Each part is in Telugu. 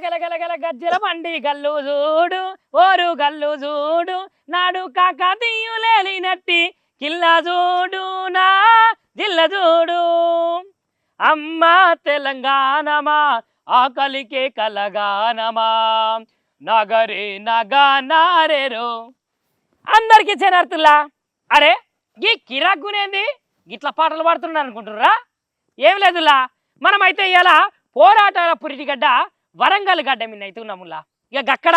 గలగలగల గజ్జల బండి గల్లు చూడు ఓరు గల్లు చూడు నాడు కాకతీయులేలినట్టి కిల్ల చూడు నా జిల్ల చూడు అమ్మా తెలంగాణమా ఆకలికే కలగానమా నగరే నగానారేరు. అందరికి చేనర్తుల్లా అరే ఈ కిరాకునేంది గిట్ల పాటలు పాడుతున్నా అనుకుంటుర్రా? ఏం లేదులా, మనమైతే ఇలా పోరాటాల పురిటిగడ్డ వరంగల్ గడ్డ మీద అయితే ఉన్నాములా. ఇక అక్కడ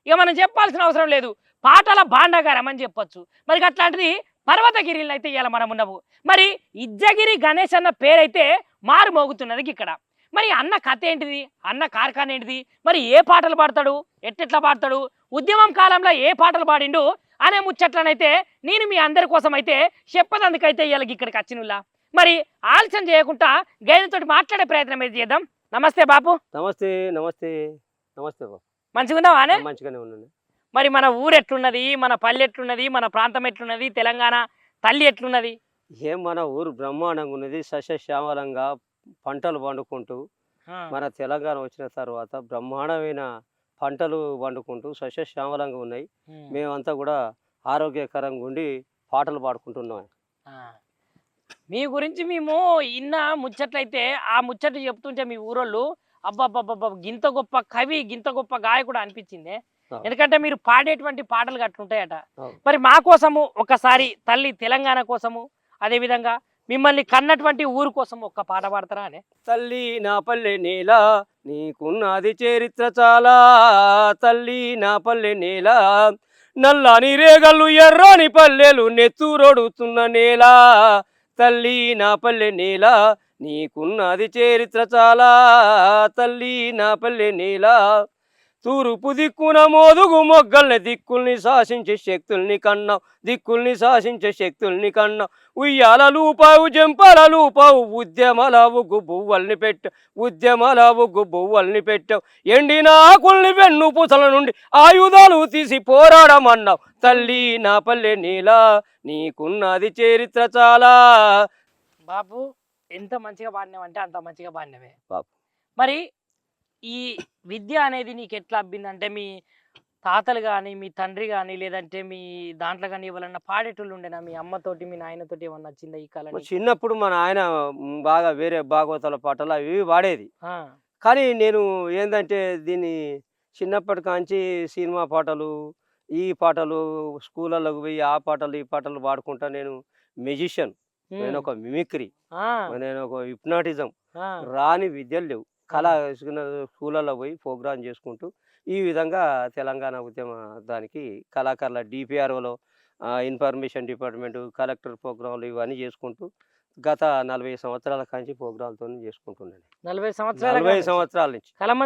ఇక మనం చెప్పాల్సిన అవసరం లేదు, పాటల భాండాగారం అని చెప్పొచ్చు. మరి అట్లాంటిది పర్వతగిరిలో అయితే ఇలా మనం ఉన్నాము. మరి ఇజ్జగిరి గణేష్ అన్న పేరైతే మారు మోగుతున్నది ఇక్కడ. మరి అన్న కథ ఏంటిది, అన్న కార్ఖాన ఏంటిది, మరి ఏ పాటలు పాడతాడు, ఎట్టెట్లా పాడతాడు, ఉద్యమం కాలంలో ఏ పాటలు పాడిండు అనే ముచ్చట్లనైతే నేను మీ అందరి కోసం అయితే చెప్పదందుకైతే ఇవాళ ఇక్కడికి వచ్చినులా. మరి ఆలస్యం చేయకుండా గైడ్తోటి మాట్లాడే ప్రయత్నం అయితే చేద్దాం. నమస్తే బాపు. నమస్తే నమస్తే నమస్తే బాబు. మంచిగా ఉన్నావానే? మంచిగానే ఉన్నాను. మరి మన ఊరు ఎట్లున్నది, మన పల్లె ఎట్లున్నది, మన ప్రాంతం ఎట్లున్నది, తెలంగాణ తల్లి ఎట్లున్నది? ఏం మన ఊరు బ్రహ్మాండంగా ఉన్నది, సస్యశ్యామలంగా పంటలు పండుకుంటూ. మన తెలంగాణ వచ్చిన తర్వాత బ్రహ్మాండమైన పంటలు పండుకుంటూ సస్యశ్యామలంగా ఉన్నాయి. మేమంతా కూడా ఆరోగ్యకరంగా ఉండి పాటలు పాడుకుంటున్నాం. మీ గురించి మేము ఇన్న ముచ్చట్లయితే ఆ ముచ్చట్లు చెప్తుంటే మీ ఊరోళ్ళు అబ్బాబ్బాబ్బా గింత గొప్ప కవి, గింత గొప్ప గాయకుడు అనిపించింది. ఎందుకంటే మీరు పాడేటువంటి పాటలు అట్లుంటాయట. మరి మా కోసము ఒకసారి తల్లి తెలంగాణ కోసము, అదే విధంగా మిమ్మల్ని కన్నటువంటి ఊరు కోసం ఒక్క పాట పాడతారా అని? తల్లి నా పల్లె నేల నీకున్నది చరిత్ర చాలా, తల్లి నా పల్లె నేల నల్లని రేగళ్ళు ఎర్రని పల్లెలు నెత్తురొడుతున్న నేల, తల్లి నా పల్లె నేల నీకున్నది చరిత్ర చాలా, తల్లి నా పల్లె నేల తూర్పు దిక్కున మోదుగు మొగ్గల్ని దిక్కుల్ని శాసించే శక్తుల్ని కన్నా, దిక్కుల్ని శాసించే శక్తుల్ని కన్నా ఉయ్యాలలు పావు జంపాలలు పావు ఉద్యమాల ఉగ్గు బువ్వల్ని పెట్టావు, ఉద్యమాల ఉగ్గు బువ్వల్ని పెట్టావు, ఎండిన ఆకుల్ని వెన్ను పూసల నుండి ఆయుధాలు తీసి పోరాడమన్నావు, తల్లి నా పల్లె నీల నీకున్నది చరిత్ర చాలా. బాబు ఎంత మంచిగా పాడినావంటే అంత మంచిగా పాడినవే బాబు. మరి ఈ విద్య అనేది నీకు ఎట్లా అబ్బిందంటే మీ తాతలు కానీ, మీ తండ్రి కానీ, లేదంటే మీ దాంట్లో కానీ ఎవరన్నా పాడేటోళ్ళు ఉండేనా? మీ అమ్మతోటి మీ నాయనతోటి ఏమన్నా వచ్చిందా ఈ కాలం? చిన్నప్పుడు మా నాయన బాగా వేరే భాగవతాల పాటలు అవి పాడేది. కానీ నేను ఏంటంటే దీన్ని చిన్నప్పటి కాంచి సినిమా పాటలు, ఈ పాటలు, స్కూళ్ళలోకి పోయి ఆ పాటలు ఈ పాటలు పాడుకుంటా. నేను మ్యూజిషియన్, నేను ఒక మిమిక్రీ, నేను ఒక హిప్నాటిజం, రాని విద్యలు లేవు. కళా స్కూళ్ళలో పోయి ప్రోగ్రామ్ చేసుకుంటూ ఈ విధంగా తెలంగాణ ఉద్యమ దానికి కళాకారుల డిపిఆర్ఓలో ఇన్ఫర్మేషన్ డిపార్ట్మెంటు, కలెక్టర్ ప్రోగ్రాంలు ఇవన్నీ చేసుకుంటూ గత 40 సంవత్సరాల కాంచి ప్రోగ్రాంలతో చేసుకుంటున్నాను. 40 సంవత్సరాల నుంచి కలమ్మ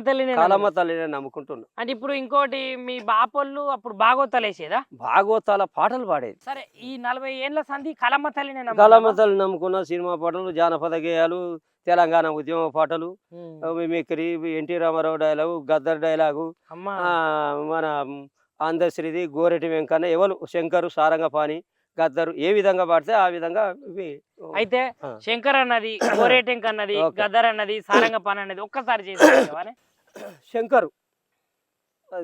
తల్లిని నమ్ముకుంటున్నా. అంటే ఇప్పుడు ఇంకోటి మీ బాపోళ్ళు అప్పుడు భాగవతాలు వేసేదా? భాగవతాల పాటలు పాడేది. సరే, ఈ 40 ఏళ్ళ సంధి కలమ్మ తల్లిని నమ్ముకున్న సినిమా పాటలు, జానపద గేయాలు, తెలంగాణ ఉద్యమ పాటలు, mimicry, NT Rama Rao dialogue, Gaddar dialogue, మన అందశ్రీది, గోరెటి వెంకన్న, ఎవరు శంకరు, సారంగపాణి, గద్దరు ఏ విధంగా పాడితే ఆ విధంగా. అయితే శంకర్ అన్నది, గోరేటెంక్ అన్నది, గద్దర్ అన్నది, సారంగపాణి అన్నది ఒక్కసారి చేసి శంకరు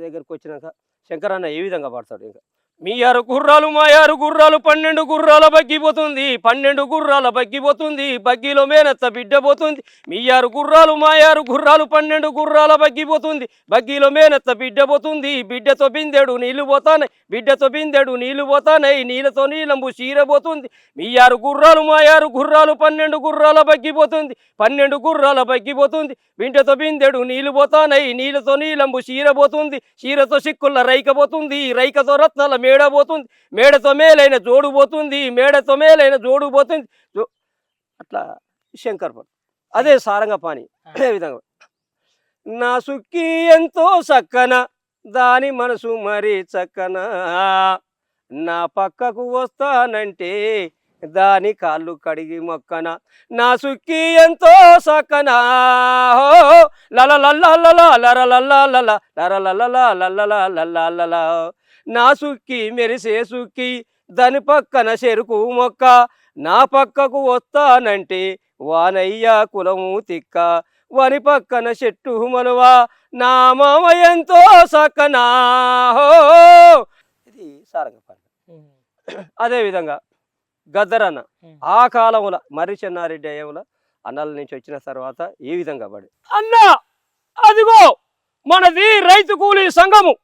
దగ్గరకు వచ్చినాక శంకర్ అన్న ఏ విధంగా పాడతాడు? ఇంకా మీ 6 గుర్రాలు మా 6 గుర్రాలు 12 గుర్రాల బగ్గిపోతుంది, 12 గుర్రాల బగ్గిపోతుంది, బగ్గిలో మేనత్త బిడ్డ పోతుంది. మీ 6 గుర్రాలు మా 6 గుర్రాలు 12 గుర్రాల బగ్గిపోతుంది, బగ్గిలో మేనత్త బిడ్డ పోతుంది. బిడ్డతో బిందెడు నీళ్లు పోతానై, బిడ్డతో బిందెడు నీళ్లు పోతానై, నీళ్ళతో నీలంబు చీరబోతుంది. మీ 6 గుర్రాలు మా 6 గుర్రాలు 12 గుర్రాల బగ్గిపోతుంది, 12 గుర్రాల బగ్గిపోతుంది, బిడ్డతో బిందెడు నీళ్లు పోతానై, నీళ్ళతో నీలంబు చీరబోతుంది. చీరతో సిక్కుల రైకపోతుంది, రైకతో రత్నాల మేడబోతుంది, మేడతో మేలైన జోడు పోతుంది, మేడతో మేలైన జోడు పోతుంది. అట్లా శంకర్ పాట. అదే సారంగపాణి అదే విధంగా నా సుక్కి ఎంతో చక్కన దాని మనసు మరీ చక్కన, నా పక్కకు వస్తానంటే దాని కాళ్ళు కడిగి మొక్కన, నా సుక్కి ఎంతో సక్కన లల నా సుక్కి మెరిసే సుక్కి దాని పక్కన చెరుకు మొక్క, నా పక్కకు వస్తానంటే వానయ్య కులము తిక్క, వని పక్కన చెట్టు మలువా నా మామ ఎంతో సక్కనా హో. ఇది సారంగ పాట. అదేవిధంగా గద్దరన్న ఆ కాలంలో మర్రి చెన్నారెడ్డి అయ్యముల అన్నాల నుంచి వచ్చిన తర్వాత ఏ విధంగా పడి అన్న అదిగో మనది రైతు కూలీ సంఘము.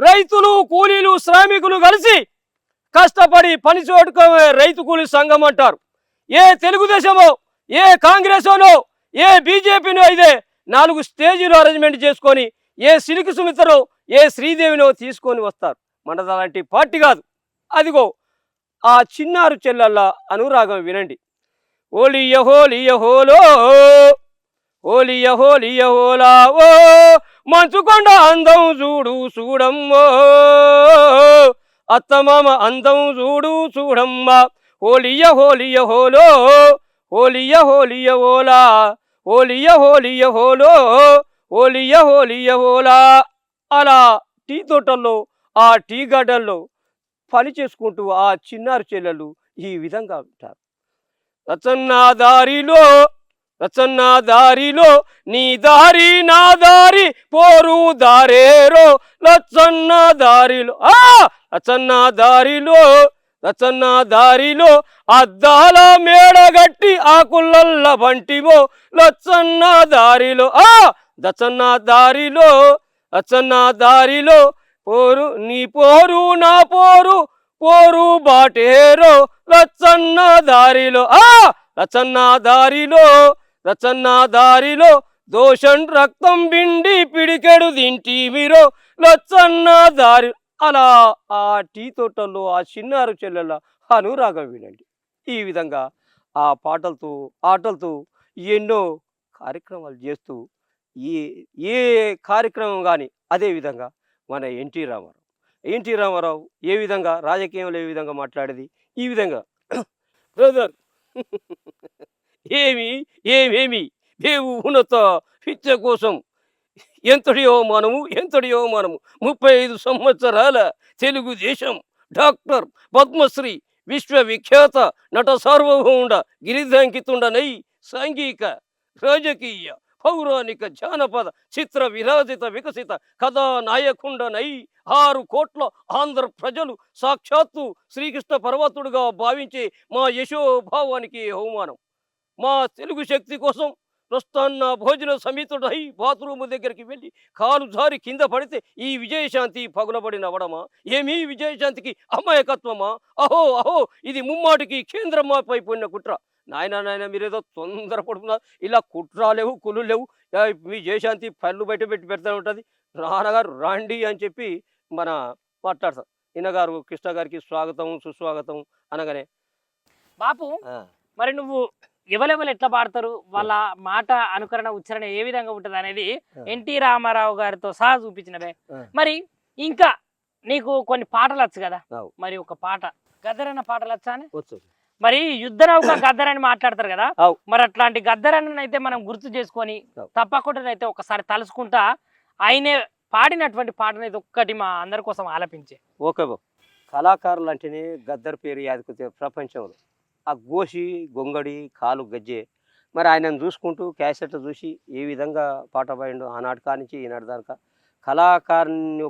రైతులు కూలీలు శ్రామికులు కలిసి కష్టపడి పని చోటుకోవే రైతు కూలీ సంఘం అంటారు. ఏ తెలుగుదేశమో ఏ కాంగ్రెసోనో ఏ బీజేపీనో అయితే 4 స్టేజీలు అరేంజ్మెంట్ చేసుకొని ఏ సిలికి సుమిత్రో ఏ శ్రీదేవినో తీసుకొని వస్తారు. మనది అలాంటి పార్టీ కాదు. అదిగో ఆ చిన్నారు చెల్లెళ్ళ అనురాగం వినండి. ఓలియ హోలియ హోలో ఓలియ హోలియ హోలా ఓ మంచుకొండ అందం చూడు చూడమ్మో అత్తమామ అందం చూడు చూడమ్మ ఓలియ హోలియ హోలో ఓలియ హోలియ హోలా ఓలియ హోలియ హోలో ఓలియ హోలియ హోలా. అలా టీ తోటల్లో ఆ టీ గార్డెన్లో పని చేసుకుంటూ ఆ చిన్నారు చెల్లెలు ఈ విధంగా ఉంటారు. రచన్న దారిలో నీ దారి నా దారి పోరు దారేరో లచ్చన్న దారిలో రచన్న దారిలో అద్దాల మేడగట్టి ఆకులల్ల బంటివో లచ్చన్న దారిలో రచన్న దారిలో పోరు నీ పోరు నా పోరు పోరు బాటేరో లచ్చన్న దారిలో రచన్న దారిలో దోషం రక్తం బిండి పిడికెడు తింటివిరో లచ్చన్న దారి. అలా ఆ టీ తోటల్లో ఆ చిన్నారు చెల్లెల అనురాగం వినండి. ఈ విధంగా ఆ పాటలతో ఆటలతో ఎన్నో కార్యక్రమాలు చేస్తూ ఏ కార్యక్రమం కానీ అదేవిధంగా మన ఎన్టీ రామారావు ఏ విధంగా రాజకీయంలో ఏ విధంగా మాట్లాడేది ఈ విధంగా బ్రదర్ ఏమేమి దేవు ఉన్నత పిచ్చ కోసం ఎంతడియో మనము 35 సంవత్సరాల తెలుగుదేశం డాక్టర్ పద్మశ్రీ విశ్వవిఖ్యాత నట సార్వభౌముడ గిరిధాంకితుండనై సాంఘిక రాజకీయ పౌరాణిక జానపద చిత్ర విరాజిత వికసిత కథానాయకుండనై 6 కోట్ల ఆంధ్ర ప్రజలు సాక్షాత్తు శ్రీకృష్ణ పర్వతుడుగా భావించే మా యశోభావానికి అవమానం. మా తెలుగు శక్తి కోసం ప్రస్థాన భోజన సమేతుడై బాత్రూము దగ్గరికి వెళ్ళి కాలు జారి కింద పడితే ఈ విజయశాంతి పగులబడి నవ్వడమా? ఏమీ విజయశాంతికి అమాయకత్వమా? అహో ఇది ముమ్మాటికి కేంద్రమాపై పోయిన కుట్ర. నాయన మీరేదో తొందరపడుతున్నారు. ఇలా కుట్రాలేవు కులు లేవు. మీ జయశాంతి పళ్ళు బయట పెడతా ఉంటుంది. నాన్నగారు రాండి అని చెప్పి మన మాట్లాడతారు. ఈయనగారు కృష్ణ గారికి స్వాగతం సుస్వాగతం అనగానే బాపు మరి నువ్వు ఎవరెవరు ఎట్లా పాడతారు, వాళ్ళ మాట అనుకరణ ఉచ్చారణ ఏ విధంగా ఉంటుంది అనేది ఎన్టీ రామారావు గారితో సహా చూపించినవే. మరి ఇంకా నీకు కొన్ని పాటలు వచ్చు కదా, మరి ఒక పాట గద్దరన్న పాటలు వచ్చా అని? మరి యుద్ధ నౌక గద్దరని మాట్లాడతారు కదా, మరి అట్లాంటి గద్దరన్న అయితే మనం గుర్తు చేసుకొని తప్పకుండా అయితే ఒకసారి తలుసుకుంటా ఆయనే పాడినటువంటి పాటనైతే ఒక్కటి మా అందరి కోసం ఆలపించే. ఓకే బాబు. కళాకారులు అంటేనే గద్దర్ పేరు యాదకొచ్చే ప్రపంచంలో. ఆ గోషి గొంగడి కాలు గజ్జే. మరి ఆయనను చూసుకుంటూ క్యాసెట్ చూసి ఏ విధంగా పాట పాడిండు ఆనాటి కానించి ఈనాటి దాకా కళాకారుని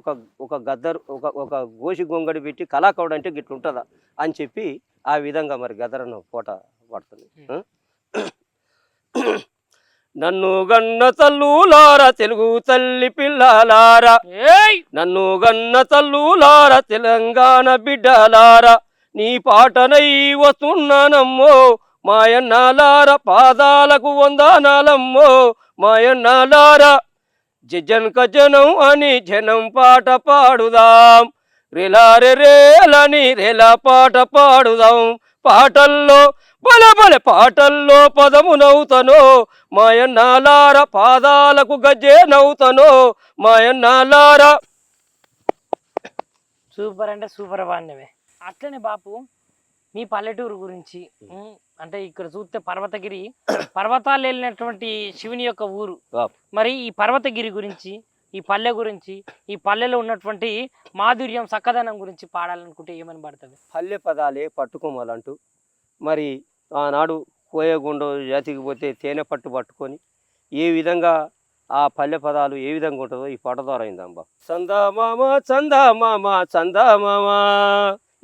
ఒక గద్దరు ఒక గోషి గొంగడి పెట్టి కళాకారుడు అంటే గిట్లుంటుందా అని చెప్పి ఆ విధంగా మరి గద్దరన్న పాట పాడుతుంది. నన్ను గన్న తల్లులారా తెలుగు తల్లి పిల్లలారా, నన్ను గన్న తల్లులారా తెలంగాణ బిడ్డలారా, నీ పాటనై వస్తున్నానమ్మో మాయన్నాలారా, పాదాలకు వందనాలమ్మో మాయన్నాలారా. జజనక జనం అని జనం పాట పాడుదాం, రేలారే రేలని రేలా పాట పాడుదాం. పాటల్లో బలబల పాటల్లో పదము నవ్వుతనో మాయన్నాలారా, పాదాలకు గజ్జే నవ్వుతనో మాయన్నాలారా. సూపర్ అంటే సూపర్ వాడినవే. అట్లనే బాపు మీ పల్లెటూరు గురించి అంటే ఇక్కడ చూస్తే పర్వతగిరి పర్వతాలు వెళ్ళినటువంటి శివుని యొక్క ఊరు. మరి ఈ పర్వతగిరి గురించి, ఈ పల్లె గురించి, ఈ పల్లెలో ఉన్నటువంటి మాధుర్యం చక్కదనం గురించి పాడాలనుకుంటే ఏమని పడుతుంది? పల్లె పదాలే పట్టుకోమాలంటూ మరి ఆనాడు కోయగుండ జాతికి పోతే తేనె పట్టు పట్టుకొని ఏ విధంగా ఆ పల్లె పదాలు ఏ విధంగా ఉంటుందో ఈ పాట ద్వారా అయిందమ్మా. చందమామ చందమామ చందమామ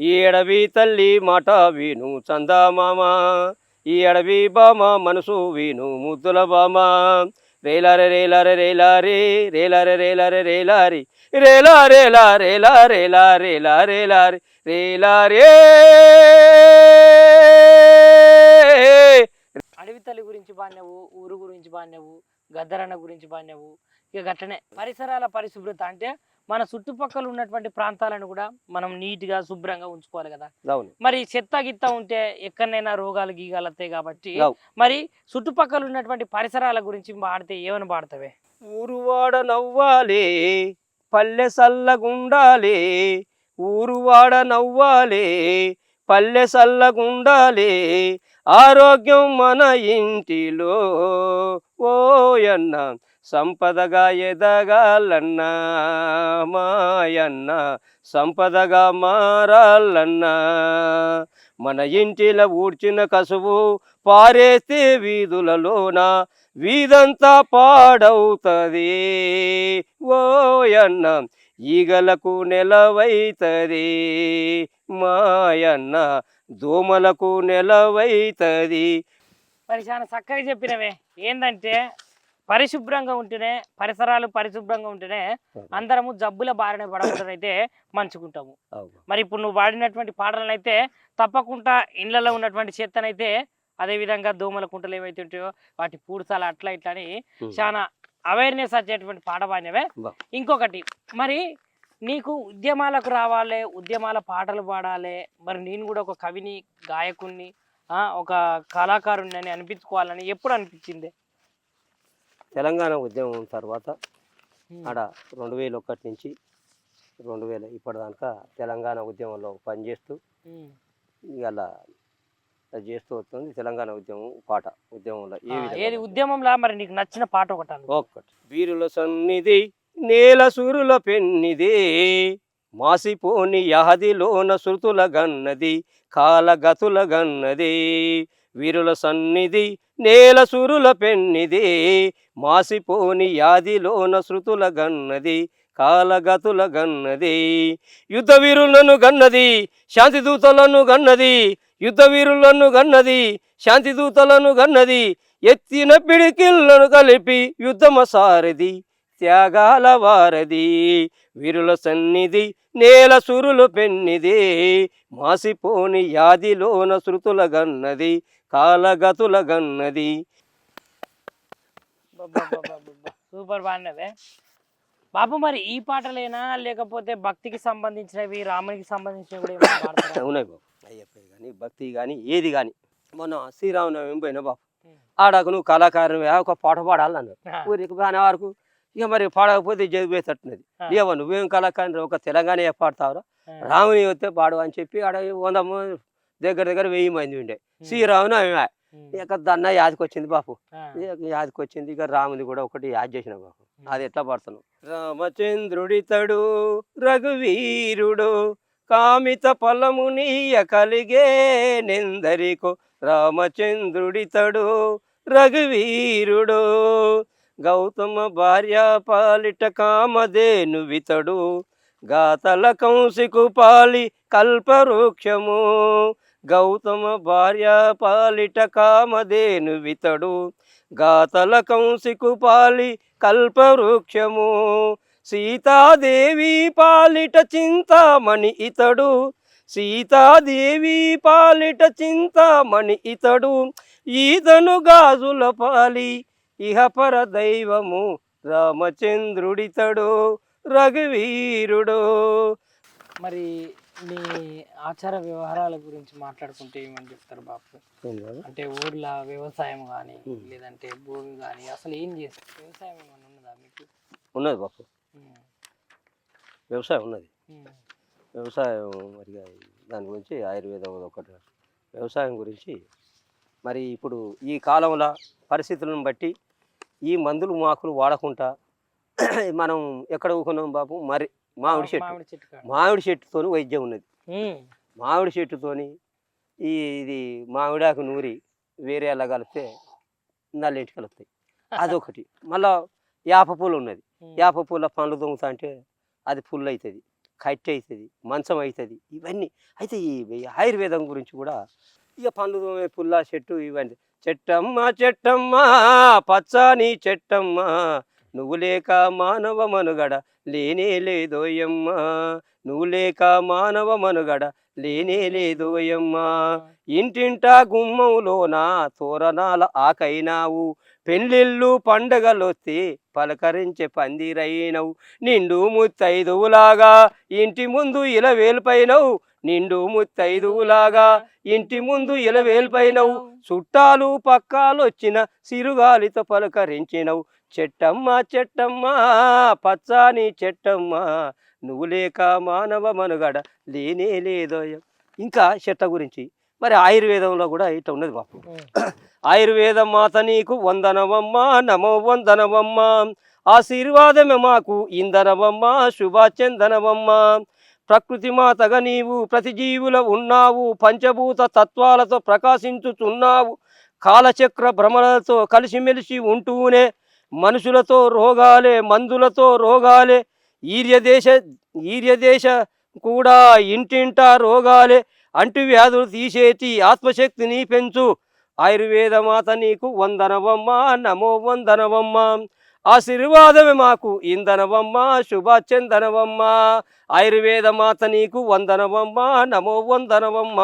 ఈ అడవి తల్లి మాట విను చందమామ ఈ అడవి బామ మనసు విను ముద్దుల బామ రేలారే రేలారే రేలారే రేలారే రేలారే రేలారి రేలా రేలా రేలా రేలా రేలా రేలారి రేలారే. అడవి తల్లి గురించి పాడినవు, ఊరు గురించి పాడినవు, గద్దరన్న గురించి పాడినవు. ఇక గట్లనే పరిసరాల పరిశుభ్రత అంటే మన చుట్టుపక్కల ఉన్నటువంటి ప్రాంతాలను కూడా మనం నీట్గా శుభ్రంగా ఉంచుకోవాలి కదా. అవును. మరి చెత్త గిత్త ఉంటే ఎక్కడైనా రోగాలు గీగాలు వస్తాయి కాబట్టి అవు. మరి చుట్టుపక్కల ఉన్నటువంటి పరిసరాల గురించి పాడితే ఏమని పాడతావే? ఊరువాడ నవ్వాలే పల్లె సల్లగుండాలే ఊరువాడ నవ్వాలే పల్లె సల్లగుండాలే ఆరోగ్యం మన ఇంటిలో ఓయన్న సంపదగా ఎదగాలన్నా మాయన్న సంపదగా మారాలన్నా మన ఇంటిలో ఊడ్చిన కసువు పారేస్తే వీధులలోన వీధంతా పాడవుతుంది ఓయన్న ఈగలకు నెలవైతది మాయన్న దోమలకు నెలవైతది. మరి చాలా చక్కగా చెప్పినవే. ఏంటంటే పరిశుభ్రంగా ఉంటేనే పరిసరాలు పరిశుభ్రంగా ఉంటేనే అందరము జబ్బుల బారిన పడకుండా అయితే మంచుకుంటాము. మరి ఇప్పుడు నువ్వు పాడినటువంటి పాటలను అయితే తప్పకుండా ఇళ్లలో ఉన్నటువంటి చెత్తనైతే అదే విధంగా దోమల కుంటలు ఏవైతే ఉంటాయో వాటి పూడ్చాలి అట్లా ఇట్లా అని చాలా అవేర్నెస్ వచ్చేటువంటి పాట పాడినవే. ఇంకొకటి మరి నీకు ఉద్యమాలకు రావాలి, ఉద్యమాల పాటలు పాడాలి, మరి నేను కూడా ఒక కవిని గాయకుడిని ఒక కళాకారుని అని అనిపించుకోవాలని ఎప్పుడు అనిపించింది? తెలంగాణ ఉద్యమం తర్వాత ఆడ 2001 నుంచి 2000 ఇప్పటిదాకా తెలంగాణ ఉద్యమంలో పనిచేస్తూ ఇలా చేస్తూ వస్తుంది. తెలంగాణ ఉద్యమం పాట ఉద్యమంలో ఏది ఉద్యమంలో మరి నీకు నచ్చిన పాట ఒకటి వీరుల సన్నిధి నేల సూరుల పెన్నిది మాసిపోని యాదిలోన శృతుల గన్నది కాలగతుల గన్నది వీరుల సన్నిధి నేల సురుల పెన్నిది మాసిపోని యాదిలోన శృతుల గన్నది కాలగతుల గన్నది యుద్ధ వీరులను గన్నది శాంతి దూతలను గన్నది యుద్ధ వీరులను గన్నది శాంతి దూతలను గన్నది ఎత్తిన పిడికిళ్లను కలిపి యుద్ధమ సారది త్యాగాల వారది వీరుల సన్నిధి నేల సురులు పెన్నిది మాసిపోని యాదిలోన శృతుల గన్నది కాలగతుల గన్నది. సూపర్ బాగున్నవే బాబు. మరి ఈ పాటలేనా లేకపోతే భక్తికి సంబంధించినవి, రామునికి సంబంధించినవి కూడా ఉన్నాయి బాబు? అయ్యప్ప కానీ భక్తి కానీ ఏది కానీ. మొన్న శ్రీరామనవమి పోయినా బాబు, ఆడకు నువ్వు కళాకారుని ఒక పాట పాడాలన్నారు. ఊరికి బాగా వరకు ఇక మరి పాడకపోతే జదిపోయేటట్టున్నది. ఏవో నువ్వేం కళాకారుని ఒక తెలంగాణ పాడతావురా, రాముని వస్తే పాడు అని చెప్పి ఆడ 100 దగ్గర 1000 మంది ఉండే. శ్రీరామనవమి ఇక దన్న యాదికొచ్చింది బాపు, యాదికొచ్చింది. ఇక రాముని కూడా ఒకటి యాద్ చేసిన బాపు. అది ఎట్లా పాడుతున్నావు? రామచంద్రుడితడు రఘువీరుడు కామిత ఫలమునీయ కలిగే నెందరికో రామచంద్రుడితడు రఘువీరుడు గౌతమ భార్య పాలిట కామధేను వితడు గాతల కంసికు పాలి కల్పవృక్షము గౌతమ భార్య పాలిట కామధేను వితడు గాతల కంసికు పాలి కల్పవృక్షము సీతాదేవి పాలిట చింతామణి ఇతడు సీతాదేవి పాలిట చింతామణి ఇతడు ఈతను గాజుల పాలి ఇహపర దైవము రామచంద్రుడితడు రఘువీరుడు. మరి మీ ఆచార వ్యవహారాల గురించి మాట్లాడుకుంటే ఏమని చెప్తారు బాపు? అంటే ఊర్లో వ్యవసాయం కానీ లేదంటే భూమి కానీ అసలు ఏం చేస్తారు? వ్యవసాయం ఏమైనా ఉన్నదా మీకు? ఉన్నది బాపు, వ్యవసాయం ఉన్నది. వ్యవసాయం మరి దాని గురించి ఆయుర్వేదం ఒకటి వ్యవసాయం గురించి. మరి ఇప్పుడు ఈ కాలంలో పరిస్థితులను బట్టి ఈ మందులు మాకులు వాడకుండా మనం ఎక్కడ ఊకున్నాం బాబు? మరి మామిడి చెట్టుతో వైద్యం ఉన్నది. మామిడి చెట్టుతోని ఇది మామిడాకు నూరి వేరే అలా కలిపితే నల్ల ఎంటికలు వస్తాయి. అదొకటి. మళ్ళా యాప పూలు ఉన్నది. యాప పూల పండ్లు దొంగతా అంటే అది పుల్లు అవుతుంది, కట్టె అవుతుంది, మంచం అవుతుంది. ఇవన్నీ అయితే ఈ ఆయుర్వేదం గురించి కూడా ఇక పండ్లు దోమే పుల్ల చెట్టు ఇవన్నీ. చెట్టమ్మ చెట్టమ్మ పచ్చని చెట్టమ్మ నువ్వు లేక మానవ మనుగడ లేనే లేదోయమ్మ, నువ్వు లేక మానవ మనుగడ లేనే లేదోయమ్మ. ఇంటింటా గుమ్మంలోన తోరణాల ఆకైనావు, పెళ్ళిళ్ళు పండగలొస్తే పలకరించే పందిరైనవు, నిండు ముత్తైదువులాగా ఇంటి ముందు ఇలవేల్పైనవు, నిండు ముత్తైదువులాగా ఇంటి ముందు ఇలవేల్పైనవు, చుట్టాలు పక్కాలొచ్చిన సిరుగాలితో పలకరించినవు. చెట్టమ్మ చెట్టమ్మ పచ్చాని చెట్టమ్మ నువ్వు లేక మానవ మనుగడ లేనే లేదోయ. ఇంకా చెట్ట గురించి మరి ఆయుర్వేదంలో కూడా ఇట్లా ఉన్నది బాపు. ఆయుర్వేదం మాత నీకు వందనవమ్మ, నమో వందనవమ్మ, ఆశీర్వాదమే మాకు ఇంధనవమ్మ, శుభాచందనవమ్మ. ప్రకృతి మాతగా నీవు ప్రతి జీవుల ఉన్నావు, పంచభూత తత్వాలతో ప్రకాశించుచున్నావు, కాలచక్ర భ్రమలతో కలిసిమెలిసి ఉంటూనే మనుషులతో రోగాలే మందులతో రోగాలే, ఈర్యదేశ కూడా ఇంటింటా రోగాలే, అంటువ్యాధులు తీసేటి ఆత్మశక్తిని పెంచు. ఆయుర్వేద మాత నీకు వందనవమ్మ, నమో వందనవమ్మ, ఆశీర్వాదమే మాకు ఇంధనవమ్మ, శుభాచందనవమ్మ. ఆయుర్వేద మాత నీకు వందనవమ్మ, నమో వందనవమ్మ,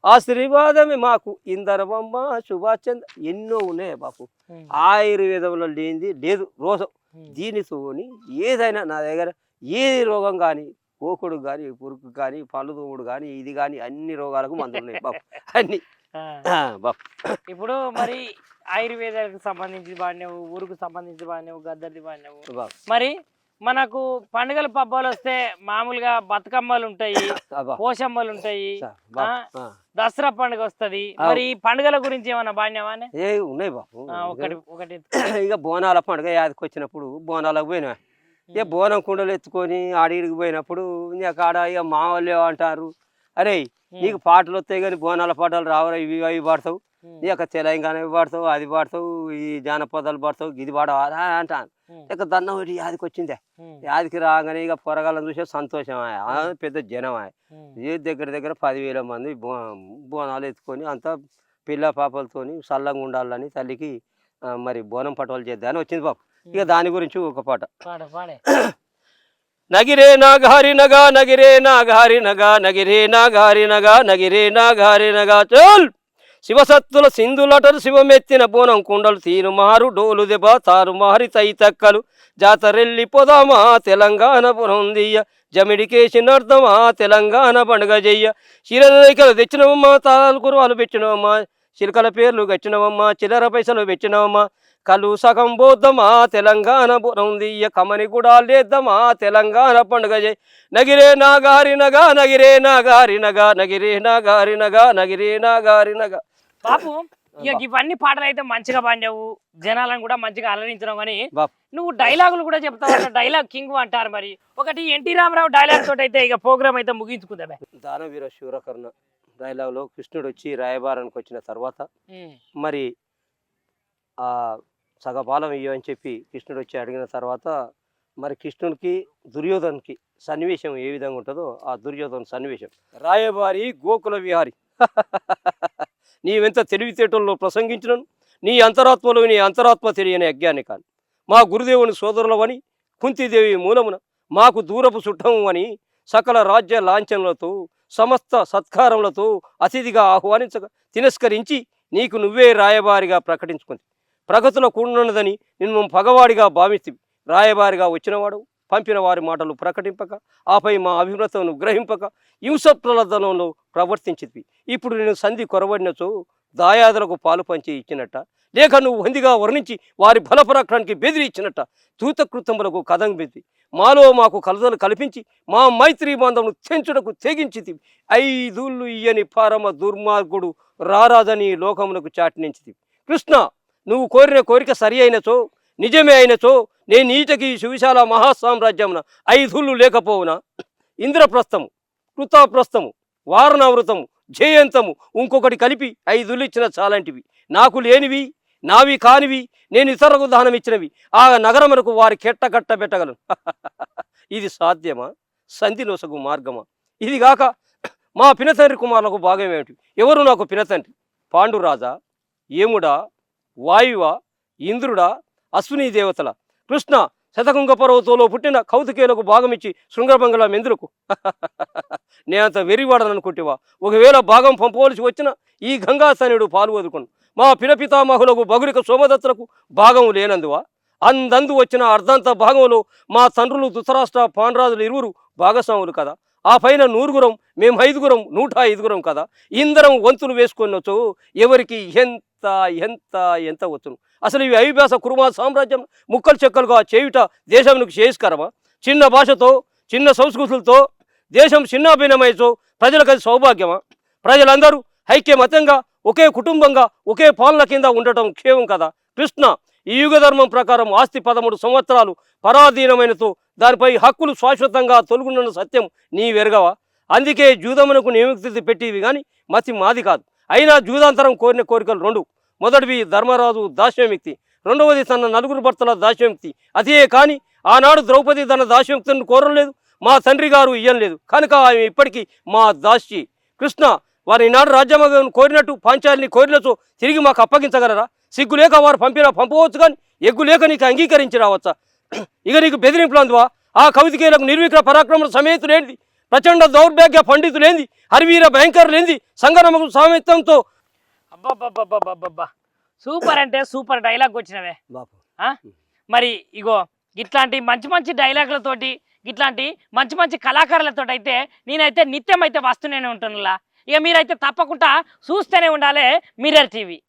ఆశీర్వాదమే మాకు ఇంధనవమ్మ, శుభాచంద. ఎన్నో ఉన్నాయి బాపు. ఆయుర్వేదంలో లేనిది లేదు రోజు. దీనితోని ఏదైనా నా దగ్గర ఏది రోగం కానీ, కోకుడు కానీ, పురుకు కానీ, పళ్ళు తోముడు కానీ, ఇది కానీ అన్ని రోగాలకు మందులు ఉన్నాయి బాపు. అన్ని బాపు. ఇప్పుడు మరి ఆయుర్వేదానికి సంబంధించి వాడినావు, ఊరుకు సంబంధించి వాడినావు, గద్దర్ది వాడినావు. మరి మనకు పండుగల పబ్బాలు వస్తే మామూలుగా బతుకమ్మలు ఉంటాయి, పోషమ్మలు ఉంటాయి, దసరా పండుగ వస్తది. మరి ఈ పండుగల గురించి ఏమన్నా బాడినావా? ఏ ఉన్నాయి బాపు. ఒకటి ఒకటి ఇక బోనాల పండుగ యాదికి వచ్చినప్పుడు బోనాలకు పోయినా, ఇక బోనం కుండలు ఎత్తుకొని ఆడికి పోయినప్పుడు కాడ ఇక మా వాళ్ళు అంటారు, అరే నీకు పాటలు వస్తాయి కానీ బోనాల పాటలు రావరా, ఇవి అవి పాడతావు, నీ యొక్క తెలంగాణ పాడతావు, అది పాడతావు, ఈ జానపదాలు పాడతావు, ఇది పాడవా అంటాను. ఇక దన్నం ఒకటి యాదికి వచ్చిందే. యాదికి రాగానే ఇక పొరగాలను చూసే సంతోషం, పెద్ద జనం. దగ్గర దగ్గర 10,000 మంది బోనాలు ఎత్తుకొని అంతా పిల్ల పాపలతోని సల్లంగా ఉండాలని తల్లికి మరి బోనం పటవాలు చేద్దామని వచ్చింది బాబు. ఇక దాని గురించి ఒక పాట. నగిరే నాగారి నగా నగిరే నాగారి నగా నగిరే నాగారి నగా నగిరే నాగారి నగా చోల్ శివసత్తుల సింధులటరు శివమెత్తిన బోనం కుండలు తీరుమారు డోలు దెబ్బ తారుమారి తైతక్కలు జాతరెల్లి పొదామా తెలంగాణ పురందియ్య జమిడికేసినర్థమా తెలంగాణ పండుగ చెయ్య. శిరకలు తెచ్చినవమ్మా, తాళాలు కురవాలు పెట్టినవమ్మా, చిలకల పేర్లు గచ్చినవమ్మా, చిల్లర పైసలు పెట్టినవమ్మా, కలు సగం బోద్దమా తెలంగాణ పురందియ్య కమని కూడా లేద్దమా తెలంగాణ పండుగ చెయ్య. నగిరే నాగారి నగా నగిరే నాగారి నగా నగిరే నాగారి నగా నగిరే నాగారి నగా. బాపు ఇక ఇవన్నీ పాటలు అయితే మంచిగా పాడినావు, జనాలను కూడా మంచిగా అలరించినావు, కానీ నువ్వు డైలాగులు కూడా చెప్తావు. డైలాగ్ కింగ్ అంటారు. మరి ఒకటి ఎన్టీ రామారావు డైలాగ్ తోటి అయితే ఇక ప్రోగ్రామ్ అయితే ముగించుకుందా. దానవీర శూరకర్ణ డైలాగ్ లో కృష్ణుడు వచ్చి రాయబారానికి వచ్చిన తర్వాత మరి ఆ సగపాలం ఇయ్యని చెప్పి కృష్ణుడు వచ్చి అడిగిన తర్వాత మరి కృష్ణుడికి దుర్యోధన్కి సన్నివేశం ఏ విధంగా ఉంటుందో ఆ దుర్యోధన సన్నివేశం. రాయబారి గోకుల విహారి నీవెంత తెలివితేటల్లో ప్రసంగించినను నీ అంతరాత్మలో నీ అంతరాత్మ తెలియని అజ్ఞాని కాని మా గురుదేవుని సోదరులవని కుంతిదేవి మూలమున మాకు దూరపు చుట్టము అని సకల రాజ్య లాంఛనలతో సమస్త సత్కారములతో అతిథిగా ఆహ్వానించగా తిరస్కరించి నీకు నువ్వే రాయబారిగా ప్రకటించుకుంది. ప్రగతుల కూడినదని నిన్ను పగవాడిగా భావిస్తీ రాయబారిగా వచ్చినవాడు పంపిన వారి మాటలు ప్రకటింపక ఆపై మా అభిమతను గ్రహింపక హింస ప్రలదనంలో ప్రవర్తించింది. ఇప్పుడు నేను సంధి కొరబడినచో దాయాదులకు పాలు పంచి ఇచ్చినట్ట, లేక నువ్వు వందిగా వర్ణించి వారి బలపరాక్రానికి బెదిరి ఇచ్చినట్ట తూతకృతములకు కదంబెత్తి మాలో మాకు కలదలు కల్పించి మా మైత్రి బాంధవును తెంచుటకు తెగించితి. 5 ఇయ్యని పరమ దుర్మార్గుడు రారాదని లోకమునకు చాటినించితి. కృష్ణ, నువ్వు కోరిన కోరిక సరి అయినచో నిజమే అయినచో నేను నీటకి సువిశాల మహాసామ్రాజ్యమున 5 లేకపోవునా ఇంద్రప్రస్థము, కృతాప్రస్థము, వారణావృతము, జయంతము ఇంకొకటి కలిపి 5 ఇచ్చిన చాలంటివి. నాకు లేనివి నావి కానివి నేను ఇతరులకు దానం ఇచ్చినవి ఆ నగరమునకు వారి కెట్ట పెట్టగలను. ఇది సాధ్యమా? సంధి నొసగు మార్గమా? ఇది గాక మా పినతండ్రి కుమారులకు భాగం ఏమిటి? ఎవరు నాకు పినతండ్రి? పాండురాజా, యముడా, వాయువా, ఇంద్రుడా, అశ్విని దేవతల? కృష్ణ శతకుంగ పర్వతంలో పుట్టిన కౌతుకేలకు భాగమిచ్చి శృంగభంగల మెందులకు? నేనంత వెరివాడననుకుంటేవా? ఒకవేళ భాగం పంపవలసి వచ్చిన ఈ గంగాసనుడు పాలు వదుకును. మా పినపితామహులకు బగురిక సోమదత్తులకు భాగం లేనందువా? అందందు వచ్చిన అర్ధాంత భాగంలో మా తండ్రులు ధృతరాష్ట్ర పాండ్రాజులు ఇరువురు భాగస్వాములు కదా. ఆ పైన 100 మేము 5 105 కదా. ఇందరం వంతులు వేసుకొనొచ్చు. ఎవరికి ఎంత ఎంత ఎంత వచ్చును? అసలు ఈ అవిభాస కురుమా సామ్రాజ్యం ముక్కలు చెక్కలుగా చేయుట దేశమునకు శ్రేయస్కరమా? చిన్న భాషతో చిన్న సంస్కృతులతో దేశం చిన్నాభిన్నమైతో ప్రజలకు అది సౌభాగ్యమా? ప్రజలందరూ ఐక్యమత్యంగా ఒకే కుటుంబంగా ఒకే పాలన కింద ఉండటం క్షేమం కదా. కృష్ణ, ఈ యుగ ధర్మం ప్రకారం ఆస్తి 13 సంవత్సరాలు పరాధీనమైనతో దానిపై హక్కులు శాశ్వతంగా తొలగున్న సత్యం నీ వెరగవా? అందుకే జూదమునకు నియమితి పెట్టివి కానీ మతి మాది కాదు. అయినా జూదాంతరం కోరిన కోరికలు 2. మొదటివి ధర్మరాజు దాస్యముక్తి, రెండవది తన 4 భర్తల దాస్యముక్తి. అదే కానీ ఆనాడు ద్రౌపది తన దాస్యముక్తిని కోరలేదు, మా తండ్రి గారు ఇయ్యలేదు కనుక ఆమె ఇప్పటికీ మా దాస్యి. కృష్ణ, వారి ఈనాడు రాజ్యాంగం కోరినట్టు పాంచాలిని కోరినచో తిరిగి మాకు అప్పగించగలరా? సిగ్గు లేక వారు పంపవచ్చు కానీ ఎగ్గు లేక నీకు అంగీకరించి రావచ్చా? ఇక నీకు బెదిరింపులు అందువా? ఆ కవితకేలకు నిర్విక్ర పరాక్రమ సమేతులేంది, ప్రచండ దౌర్భాగ్య పండితులేంది, హరివీర భయంకరులేంది, సంగనమకు సామిత్యంతో. అబ్బబ్బబ్బబ్బబ్బబ్బా, సూపర్ అంటే సూపర్ డైలాగ్ వచ్చినవే బాపు. మరి ఇగో ఇట్లాంటి మంచి మంచి డైలాగులతోటి ఇట్లాంటి మంచి మంచి కళాకారులతో అయితే నేనైతే నిత్యం అయితే వస్తూనే ఉంటున్నా. ఇక మీరైతే తప్పకుండా చూస్తూనే ఉండాలి మిర్రర్ టీవీ.